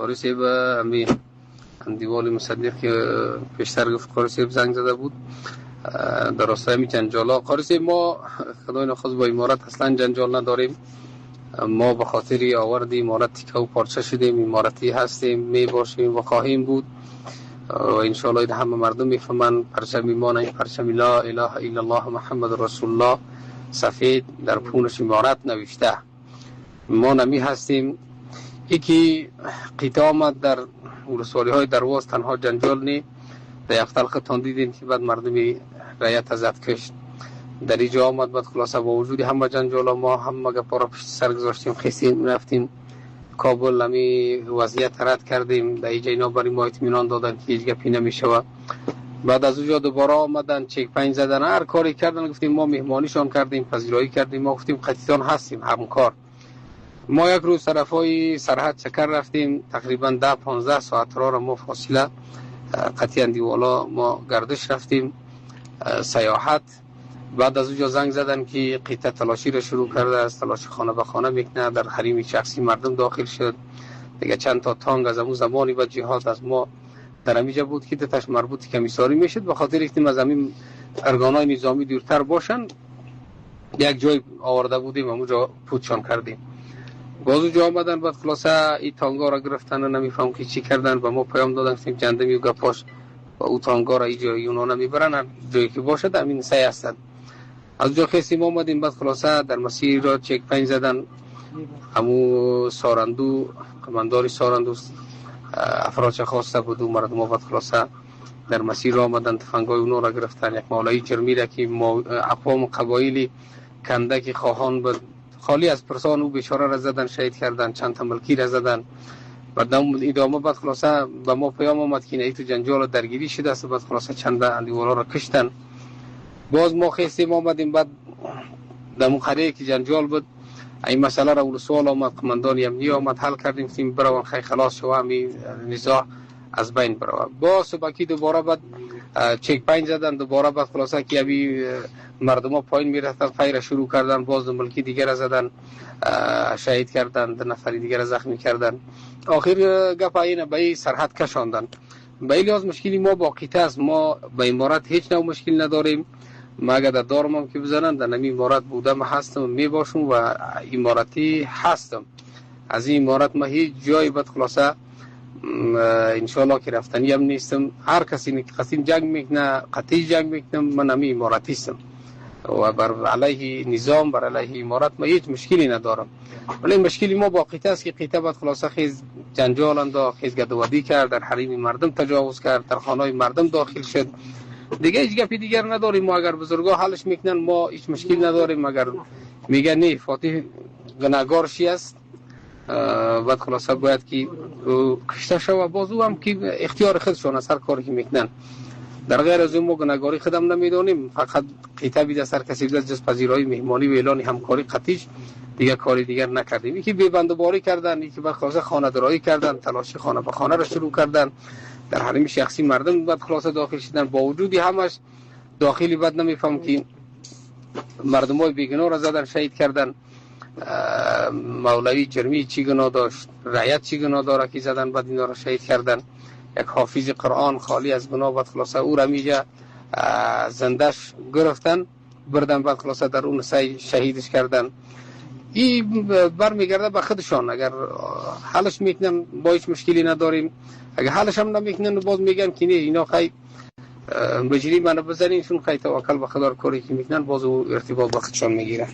قاری صاحب امی دیوال مصدق که پیشتر گفت قاری صاحب زنگ زده بود در راستای می جنجالا. قاری صاحب ما خدای نخواست با امارت اصلا جنجال نداریم. ما به خاطر آورد امارت تیکه و پارچه شدیم، امارتی هستیم، می باشیم و خواهیم بود و انشاءالله همه مردم میفهمن پرچم ایمان این پرچم لا اله الا الله محمد رسول الله سفید در پونش امارت نوشته. ما نمی هستیم. یکی قیطه آمد در ولسوالی های درواز تنها جنجال نی در یک تلختان دیدیم که بعد مردمی رایت ازت کشت در اینجا آمد. بعد خلاصه با وجود همه جنجال ما همه گپا را پشت سر گذاشتیم، خیسیم رفتیم کابل، همی وضعیت رد کردیم. در اینجا اینا برای ما اطمینان دادن که هیچ گپی نمیشه. بعد از اونجا دوباره آمدن چک پنج زدن، هر کاری کردن. گفتیم ما مهمانیشان کردیم، پذیرایی کردیم. ما گفتیم قطعیتان هستیم همکار. ما یک روز طرفای سرحد چکر رفتیم، تقریبا 10-15 ساعت را ما فاصله قطعی اندیوالا ما گردش رفتیم سیاحت. بعد از اونجا زنگ زدن که قیطه تلاشی را شروع کرده است، تلاشی خانه به خانه میکنه، در حریم شخصی مردم داخل شد دیگه. چند تا تانگ از اون زمانی و جهاد از ما در امیجا بود که تش مربوط کمیساری میشد، به خاطر اینکه از همین ارگانای نظامی دورتر باشن یک جای آورده بودیم و اونجا پودشان کردیم. باز اونجا آمدن بعد خلاصه این تانگا را گرفتن و نمیفهم که چی کردن. و ما پیام دادن که جندمی و گپاش و او تانگا را اینجا اونا نمیبرن، جایی که باشد همین سعی هستند. از جا خیسیم آمدیم. بعد خلاصه در مسیر را چک پنج زدن. همو سارندو کمانداری سارندو افراج خواسته بود و مردم. بعد خلاصه در مسیر را آمدن، تفنگای اونو را گرفتن. یک مولای جرمی را که اقوام قبایلی کندک خواهان بود خالی از پرسان او بیچاره را زدن، شهید کردن، چند تا ملکی را زدن. بعد ادامه بعد خلاصه به ما پیام آمد که ایتو جنجال درگیری شده است. بعد خلاصه چند اندیوالا را کشتن. باز ما خیستیم آمدیم. بعد در مقرره که جنجال بود این مسئله را ولسوال آمد، قماندان امنی آمد، حل کردیم تیم برون خیلی خلاص شو همین نزاع از بین برو. با صبحی دوباره بعد چک پنج زدن دوباره. بعد خلاصه که ابی مردم ها پایین میرفتن فیر شروع کردن، باز دو ملکی دیگر را زدن، شهید کردن، دو نفری دیگر را زخمی کردن. آخر گپ اینه به سرحد کشاندن. به این لحاظ مشکلی ما با قیطه است. ما به امارت هیچ نوع مشکل نداریم. ما اگر در دارم هم که بزنن در نمی امارت بودم هستم، می باشم و امارتی هستم. از این امارت ما هیچ جایی بد خلاصه انشاءالله که رفتنی هم نیستم. هر کسی که قسم جنگ میکنه قطعی جنگ میکنم، من نمی امارتی هستم و بر علیه نظام بر علیه امارت ما هیچ مشکلی ندارم. ولی مشکلی ما با قیطه است که قیطه بد خلاصه خیز جنجال انداخت، خیز گدوادی کرد، در حریم مردم تجاوز کرد، در خانه مردم داخل شد. دیگه هیچ گپی دیگر نداریم. ما اگر بزرگا حلش میکنن ما هیچ مشکل نداریم. اگر میگن نه فاتح گناهگارشی است بعد خلاصه باید که کشته شوه، باز او هم که اختیار خودشون است هر کاری که میکنن. در غیر از اون ما گناهگاری خودم نمیدونیم. فقط قیطه بیده سر کسی بیده جز پذیرایی مهمانی و اعلان همکاری قطعیش دیگه کاری دیگر نکردیم. یکی بنده‌باری کردن، یکی بعد خلاصه خانه درایی کردن، تلاشی خانه به خانه را شروع کردن، در حریم شخصی مردم بعد خلاصه داخل شدن. با وجودی همش داخلی بعد نمیفهم که مردمای بیگناه را زدن، شهید کردن. مولوی جرمی چی گناه داشت، رعیت چی گناه داره که زدن بعد اینا را شهید کردن. یک حافظ قرآن خالی از گناه بعد خلاصه او را میجا زندش گرفتن بردن، بعد خلاصه در اون شهیدش کردن. این برمیگرده به خودشان. اگر حلش میکنن با هیچ مشکلی نداریم، اگر حلش هم نمیکنن باز میگن که نه اینا خیلی بجری منو بزنین، چون خیلی توکل به خدا کاری که میکنن باز ارتباط با خودشان میگیرن.